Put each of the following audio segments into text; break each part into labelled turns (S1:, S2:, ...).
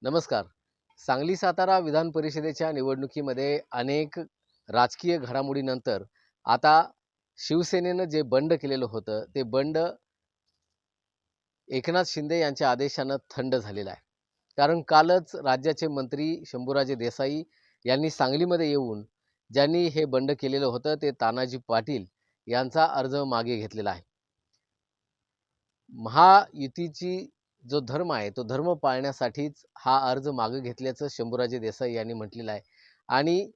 S1: नमस्कार. सांगली सातारा विधान परिषदेच्या निवडणुकीमध्ये अनेक राजकीय घडामोडीनंतर आता शिवसेनेनं जे बंड केलेलं होतं ते बंड एकनाथ शिंदे यांच्या आदेशानं थंड झालेलं आहे. कारण कालच राज्याचे मंत्री शंभूराजे देसाई यांनी सांगलीमध्ये येऊन ज्यांनी हे बंड केलेलं होतं ते तानाजी पाटील यांचा अर्ज मागे घेतलेला आहे. महायुतीची जो धर्म आहे तो धर्म पाळण्यासाठीच हा अर्ज मागे घेतल्याचं शंभूराजे देसाई यांनी म्हटलेलं आहे. आणि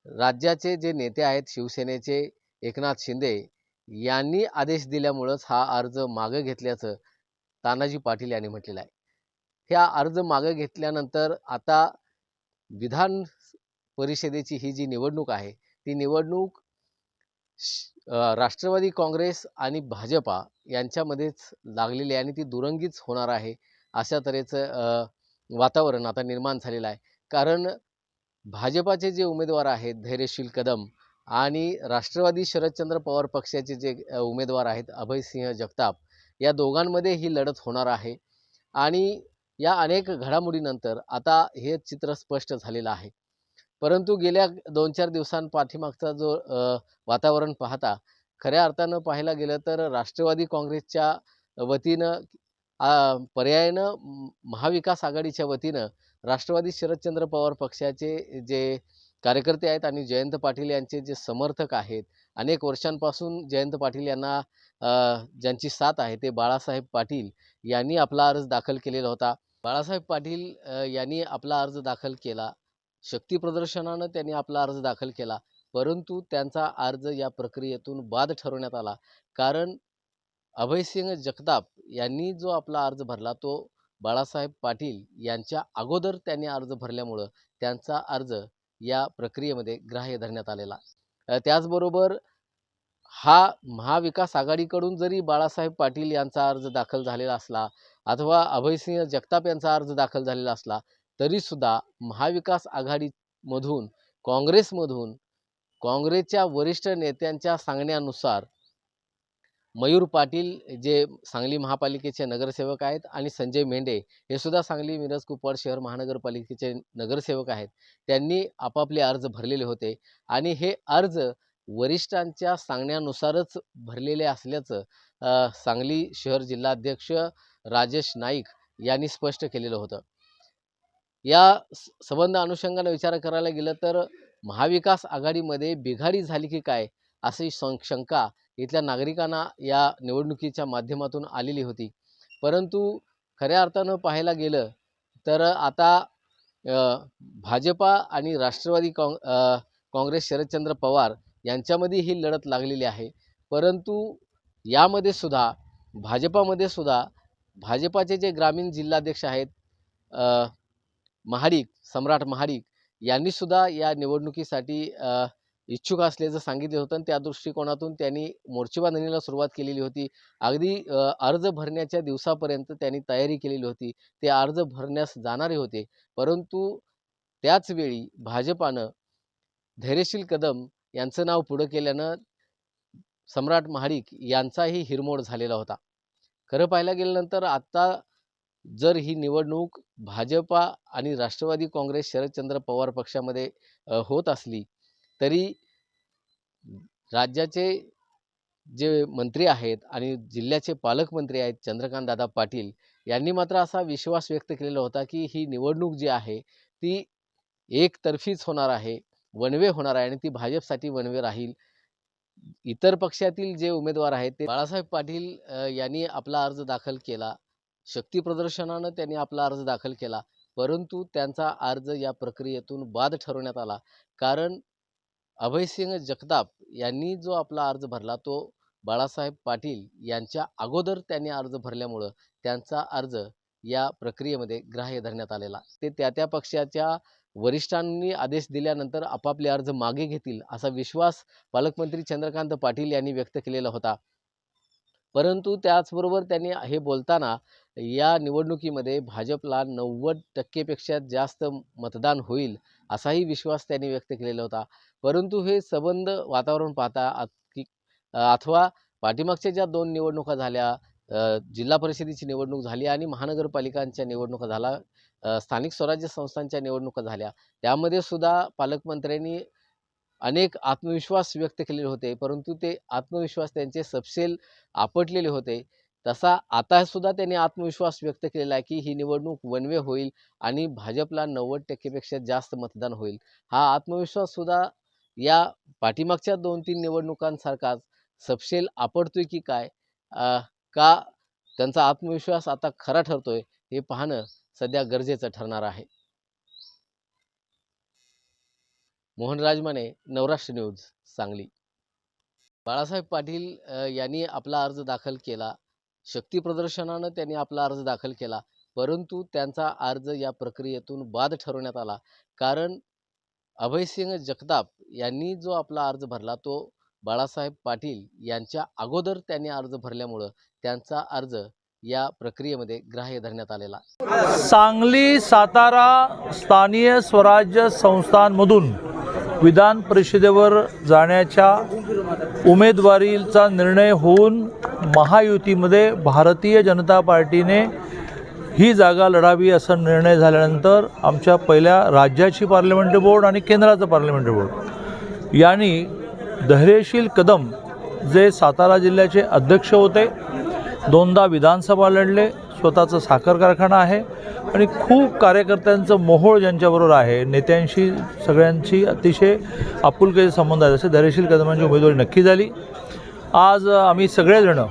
S1: राज्याचे जे नेते आहेत शिवसेनेचे एकनाथ शिंदे यांनी आदेश दिल्यामुळंच हा अर्ज मागे घेतल्याचं तानाजी पाटील यांनी म्हटलेलं आहे. हा अर्ज मागे घेतल्यानंतर आता विधान परिषदेची ही जी निवडणूक आहे ती निवडणूक राष्ट्रवादी काँग्रेस आणि भाजपा यांच्यामध्येच लागलेली आहे आणि ती दुरंगीच होणार आहे अशा तऱ्हेचं वातावरण आता निर्माण झालेलं आहे. कारण भाजपाचे जे उमेदवार आहेत धैर्यशील कदम आणि राष्ट्रवादी शरदचंद्र पवार पक्षाचे जे उमेदवार आहेत अभयसिंह जगताप या दोघांमध्ये ही लढत होणार आहे. आणि या अनेक घडामोडीनंतर आता हे चित्र स्पष्ट झालेलं आहे. परंतु गेल्या 2-4 दिवसांपाठीमागचा जो वातावरण पाहता खऱ्या अर्थानं पाहायला गेलं तर राष्ट्रवादी काँग्रेसच्या वतीनं पर्यायानं महाविकास आघाडीच्या वतीनं राष्ट्रवादी शरदचंद्र पवार पक्षाचे जे कार्यकर्ते आहेत आणि जयंत पाटील यांचे जे समर्थक आहेत, अनेक वर्षांपासून जयंत पाटील यांना ज्यांची साथ आहे ते बाळासाहेब पाटील यांनी आपला अर्ज दाखल केलेला होता. बाळासाहेब पाटील यांनी आपला अर्ज दाखल केला. शक्ती प्रदर्शनानं त्यांनी आपला अर्ज दाखल केला. परंतु त्यांचा अर्ज या प्रक्रियेतून बाद ठरवण्यात आला. कारण अभयसिंह जगताप यांनी जो आपला अर्ज भरला तो बाळासाहेब पाटील यांच्या अगोदर त्यांनी अर्ज भरल्यामुळं त्यांचा अर्ज या प्रक्रियेमध्ये ग्राह्य धरण्यात आलेला. त्याचबरोबर हा महाविकास आघाडीकडून जरी बाळासाहेब पाटील यांचा अर्ज दाखल झालेला असला अथवा अभयसिंह जगताप यांचा अर्ज दाखल झालेला असला तरीसुद्धा महाविकास आघाडीमधून काँग्रेसच्या वरिष्ठ नेत्यांच्या सांगण्यानुसार मयूर पाटील जे सांगली महापालिकेचे नगरसेवक आहेत आणि संजय मेंढे हे सुद्धा सांगली मिरज कुपवाड शहर महानगरपालिकेचे नगरसेवक आहेत, त्यांनी आपापले अर्ज भरलेले होते आणि हे अर्ज वरिष्ठांच्या सांगण्यानुसारच भरलेले असल्याचं सांगली शहर जिल्हाध्यक्ष राजेश नाईक यांनी स्पष्ट केलेलं होतं. या संबंध अनुषंगाने विचार करायला गेलं तर महाविकास आघाडीमध्ये बिघाडी झाली की काय अशी शंका इथल्या नागरिकांना या निवडणुकीच्या माध्यमातून आलेली होती. परंतु खऱ्या अर्थानं पाहायला गेलं तर आता भाजपा आणि राष्ट्रवादी काँग्रेस शरदचंद्र पवार यांच्यामध्ये ही लढत लागलेली आहे. परंतु यामध्ये सुद्धा भाजपाचे जे ग्रामीण जिल्हाध्यक्ष आहेत सम्राट महाडिक यांनी सुद्धा या निवडणुकीसाठी इच्छुक असल्याचं सांगितलं होतं आणि त्या दृष्टिकोनातून त्यांनी मोर्चेबांधणीला सुरुवात केलेली होती. अगदी अर्ज भरण्याच्या दिवसापर्यंत त्यांनी तयारी केलेली होती. ते अर्ज भरण्यास जाणारे होते. परंतु त्याच वेळी भाजपानं धैर्यशील कदम यांचं नाव पुढं केल्यानं सम्राट महाडिक यांचाही हिरमोड झालेला होता. खरं पाहायला गेल्यानंतर आता जर ही निवडणूक भाजपा आणि राष्ट्रवादी काँग्रेस शरदचंद्र पवार पक्षामध्ये होत असली तरी राज्याचे जे मंत्री आहेत आणि जिल्ह्याचे पालकमंत्री आहेत चंद्रकांत दादा पाटील यांनी मात्र असा विश्वास व्यक्त केलेला होता की ही निवडणूक जी आहे ती एकतर्फीच होणार आहे, वन वे होणार आहे आणि ती भाजपसाठी वन वे राहील. इतर पक्षातील जे उमेदवार आहेत ते बाळासाहेब पाटील यांनी आपला अर्ज दाखल केला. शक्ती प्रदर्शनानं त्यांनी आपला अर्ज दाखल केला. परंतु त्यांचा अर्ज या प्रक्रियेतून बाद ठरवण्यात आला. कारण अभयसिंह जगताप यांनी जो आपला अर्ज भरला तो बाळासाहेब पाटील यांच्या अगोदर त्यांनी अर्ज भरल्यामुळं त्यांचा अर्ज या प्रक्रियेमध्ये ग्राह्य धरण्यात आलेला. ते त्या पक्षाच्या वरिष्ठांनी आदेश दिल्यानंतर आपापले अर्ज मागे घेतील असा विश्वास पालकमंत्री चंद्रकांत पाटील यांनी व्यक्त केलेला होता. परंतु त्याचबरोबर त्यांनी हे बोलताना या निवडणुकीमध्ये भाजपला 90% पेक्षा जास्त मतदान होईल असाही विश्वास त्यांनी व्यक्त केलेला होता. परंतु हे सबंध वातावरण पाहता अथवा पाठीमागच्या ज्या 2 निवडणुका झाल्या, जिल्हा परिषदेची निवडणूक झाली आणि महानगरपालिकांच्या निवडणुका झाल्या, स्थानिक स्वराज्य संस्थांच्या निवडणुका झाल्या, त्यामध्ये सुद्धा पालकमंत्र्यांनी अनेक आत्मविश्वास व्यक्त केलेले होते. परंतु ते आत्मविश्वास त्यांचे सपशेल आपटलेले होते. तसा आता सुद्धा त्यांनी आत्मविश्वास व्यक्त केलेला आहे की ही निवडणूक वन वे होईल आणि भाजपला 90% पेक्षा जास्त मतदान होईल. हा आत्मविश्वास सुद्धा या पाठीमागच्या 2-3 निवडणुकांसारखाच सपशेल आपटतोय की काय? का त्यांचा आत्मविश्वास आता खरा ठरतोय हे पाहणं सध्या गरजेचं ठरणार आहे. मोहन राजमाने, नवराष्ट्र न्यूज, सांगली. बाळासाहेब पाटील यांनी आपला अर्ज दाखल केला. शक्ती प्रदर्शनानं त्यांनी आपला अर्ज दाखल केला. परंतु त्यांचा अर्ज या प्रक्रियेतून बाद ठरवण्यात आला. कारण अभयसिंग जगताप यांनी जो आपला अर्ज भरला तो बाळासाहेब पाटील यांच्या अगोदर त्यांनी अर्ज भरल्यामुळं त्यांचा अर्ज या प्रक्रियेमध्ये ग्राह्य धरण्यात आलेला.
S2: सांगली सातारा स्थानीय स्वराज्य संस्थांमधून विधान परिषदेवर जाण्याच्या उमेदवारीचा निर्णय होऊन महायुतीमध्ये भारतीय जनता पार्टीने ही जागा लढावी असा निर्णय झाल्यानंतर आमच्या पहिल्या राज्याची पार्लमेंटरी बोर्ड आणि केंद्राचं पार्लमेंटरी बोर्ड यांनी धैर्यशील कदम जे सातारा जिल्ह्याचे अध्यक्ष होते, 2दा विधानसभा लढले, स्वतःचा साखर कारखाना आहे आणि खूप कार्यकर्त्यांचं मोहोळ ज्यांच्याबरोबर आहे, नेत्यांशी सगळ्यांची अतिशय आपुलकीचे संबंध आहेत, असे धैर्यशील कदमांची उमेदवारी नक्की झाली. आज आम्ही सगळेजणं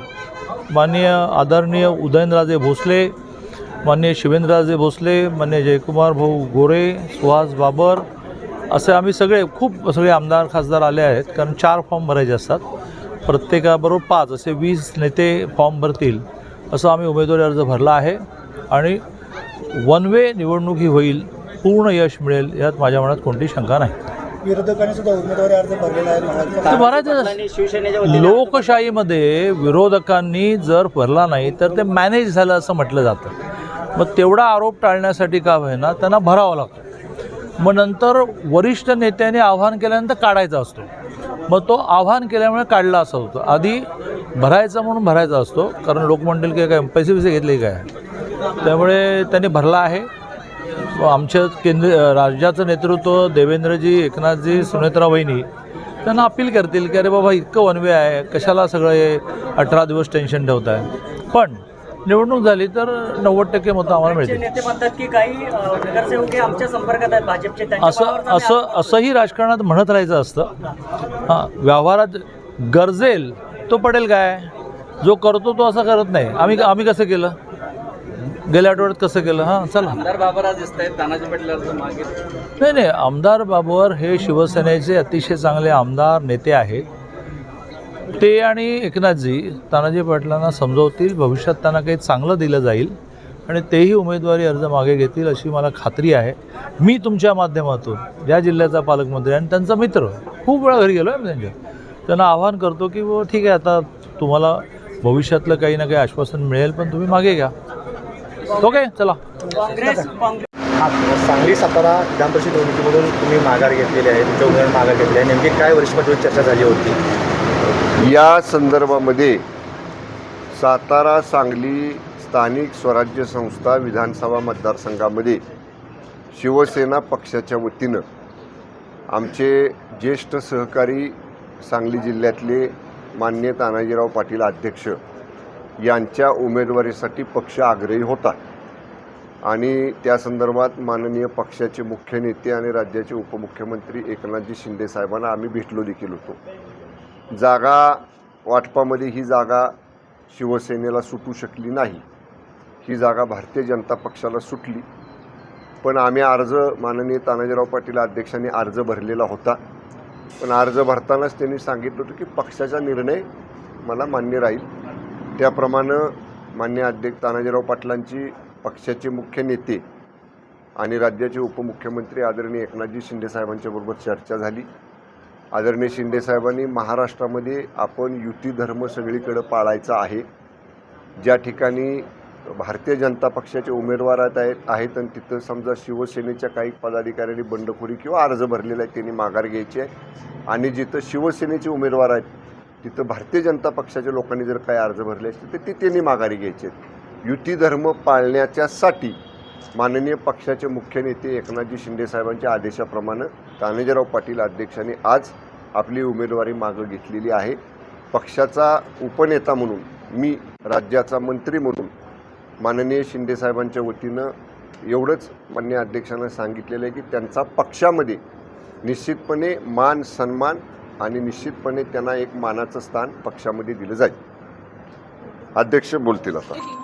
S2: माननीय आदरणीय उदयनराजे भोसले, माननीय शिवेंद्रराजे भोसले, माननीय जयकुमार भाऊ गोरे, सुहास बाबर असे आम्ही सगळे आमदार खासदार आले आहेत. कारण 4 फॉर्म भरायचे असतात, प्रत्येकाबरोबर 5 असे 20 नेते फॉर्म भरतील असं आम्ही उमेदवारी अर्ज भरला आहे आणि वन वे निवडणूक ही होईल, पूर्ण यश मिळेल यात माझ्या मनात कोणतीही शंका नाही.
S3: विरोधकांनी सुद्धा उमेदवारी अर्ज भरलेला आहे.
S2: भरायचं लोकशाहीमध्ये विरोधकांनी जर भरला नाही तर ते मॅनेज झालं असं म्हटलं जातं. मग तेवढा आरोप टाळण्यासाठी का होईना त्यांना भरावं लागतं. मग नंतर वरिष्ठ नेत्याने आव्हान केल्यानंतर काढायचा असतो. मग तो आव्हान केल्यामुळे काढला असं होतं. आधी भरायचा म्हणून भरायचा असतो, कारण लोक म्हणतील की काय पैसे घेतले काय, त्यामुळे त्यांनी भरला आहे. आमच्या राज्याचं नेतृत्व देवेंद्रजी, एकनाथजी, सुनेत्रा वहिनी त्यांना अपील करतील की अरे बाबा इतकं वनवे आहे, कशाला सगळं हे 18 दिवस टेन्शन ठेवत आहे. पण निवडणूक झाली तर 90% मतं आम्हाला मिळतील.
S3: नेते म्हणतात की काही नगरसेवक आमच्या संपर्कात आहेत भाजपचे,
S2: असंही राजकारणात म्हणत राहायचं असतं. हां, व्यवहारात गरजेल तो पडेल काय, जो करतो तो असं करत नाही. आम्ही कसं केलं, गेल्या आठवड्यात कसं केलं. हां, चला.
S3: आमदार बाबर आज दिसत आहेत, तानाजी पाटील मागे
S2: नाही, आमदार बाबर हे शिवसेनेचे अतिशय चांगले आमदार नेते आहेत. ते आणि एकनाथजी तानाजी पाटलांना समजवतील, भविष्यात त्यांना काही चांगलं दिलं जाईल आणि तेही उमेदवारी अर्ज मागे घेतील अशी मला खात्री आहे. मी तुमच्या माध्यमातून या जिल्ह्याचा पालकमंत्री आणि त्यांचा मित्र खूप वेळा घरी गेलो आहे, त्यांना आवाहन करतो की ठीक आहे, आता तुम्हाला भविष्यातलं काही ना काही आश्वासन मिळेल, पण तुम्ही मागे घ्या. ओके, चला.
S4: सांगली सातारा विधान परिषद निवडणुकीमधून तुम्ही माघार घेतलेली आहे, तुमच्या उमेदवार माघार घेतली आहे, नेमकी काय वरिष्ठ पातळीवर चर्चा झाली होती?
S5: या संदर्भामध्ये सातारा सांगली स्थानिक स्वराज्य संस्था विधानसभा मतदारसंघामध्ये शिवसेना पक्षाच्या वतीनं आमचे ज्येष्ठ सहकारी सांगली जिल्ह्यातले माननीय तानाजीराव पाटील अध्यक्ष यांच्या उमेदवारीसाठी पक्ष आग्रही होता आणि त्या संदर्भात माननीय पक्षाचे मुख्य नेते आणि राज्याचे उपमुख्यमंत्री एकनाथजी शिंदे साहेबांना आम्ही भेटलो देखील होतो. जागा वाटपामध्ये ही जागा शिवसेनेला सुटू शकली नाही, ही जागा भारतीय जनता पक्षाला सुटली. पण आम्ही अर्ज माननीय तानाजीराव पाटील अध्यक्षांनी अर्ज भरलेला होता. पण अर्ज भरतानाच त्यांनी सांगितलं होतं की पक्षाचा निर्णय मला मान्य राहील, त्याप्रमाणे माननीय अध्यक्ष तानाजीराव पाटलांची पक्षाचे मुख्य नेते आणि राज्याचे उपमुख्यमंत्री आदरणीय एकनाथजी शिंदे साहेबांच्या बरोबर चर्चा झाली. आदरणीय शिंदे साहेबांनी महाराष्ट्रामध्ये आपण युती धर्म सगळीकडे पाळायचा आहे. ज्या ठिकाणी भारतीय जनता पक्षाचे उमेदवार आहेत आणि तिथं समजा शिवसेनेच्या काही पदाधिकाऱ्यांनी बंडखोरी किंवा अर्ज भरलेला आहे त्यांनी माघार घ्यायची आहे. आणि जिथं शिवसेनेचे उमेदवार आहेत तिथं भारतीय जनता पक्षाच्या लोकांनी जर काही अर्ज भरले असते तर ते त्यांनी माघारी घ्यायचे आहेत. युती धर्म पाळण्याच्यासाठी माननीय पक्षाचे मुख्य नेते एकनाथजी शिंदे साहेबांच्या आदेशाप्रमाणे तानाजीराव पाटील अध्यक्षांनी आज आपली उमेदवारी मागं घेतलेली आहे. पक्षाचा उपनेता म्हणून मी राज्याचा मंत्री म्हणून माननीय शिंदे साहेबांच्या वतीनं एवढंच माननीय अध्यक्षांना सांगितलेलं आहे की त्यांचा पक्षामध्ये निश्चितपणे मान सन्मान आणि निश्चितपणे त्यांना एक मानाचं स्थान पक्षामध्ये दिलं जाईल. अध्यक्ष बोलतील आता.